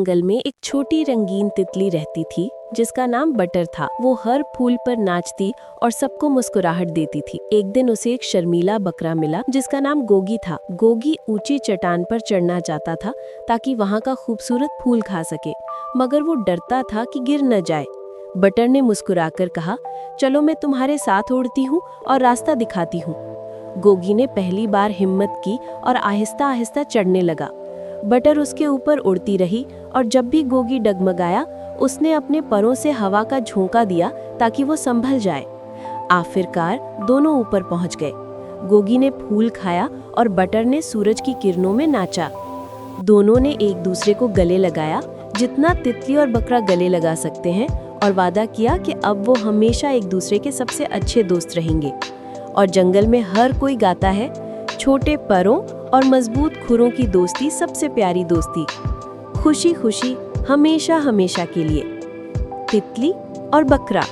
जंगल में एक छोटी रंगीन तितली रहती थी जिसका नाम बटर था। वो हर फूल पर नाचती और सबको मुस्कुराहट देती थी। एक दिन उसे एक शर्मीला बकरा मिला जिसका नाम गोगी था। गोगी ऊंची चट्टान पर चढ़ना चाहता था ताकि वहाँ का खूबसूरत फूल खा सके, मगर वो डरता था कि गिर न जाए। बटर ने मुस्कुराकर कहा, चलो मैं तुम्हारे साथ उड़ती हूँ और रास्ता दिखाती हूँ। गोगी ने पहली बार हिम्मत की और आहिस्ता आहिस्ता चढ़ने लगा। बटर उसके ऊपर उड़ती रही और जब भी गोगी डगमगाया उसने अपने परों से हवा का झोंका दिया ताकि वो संभल जाए। आखिरकार दोनों ऊपर पहुंच गए। गोगी ने फूल खाया और बटर ने सूरज की किरणों में नाचा। दोनों ने एक दूसरे को गले लगाया जितना तितली और बकरा गले लगा सकते हैं, और वादा किया कि अब वो हमेशा एक दूसरे के सबसे अच्छे दोस्त रहेंगे। और जंगल में हर कोई गाता है, छोटे परों और मजबूत खुरों की दोस्ती सबसे प्यारी दोस्ती। खुशी खुशी हमेशा हमेशा के लिए। तितली और बकरा।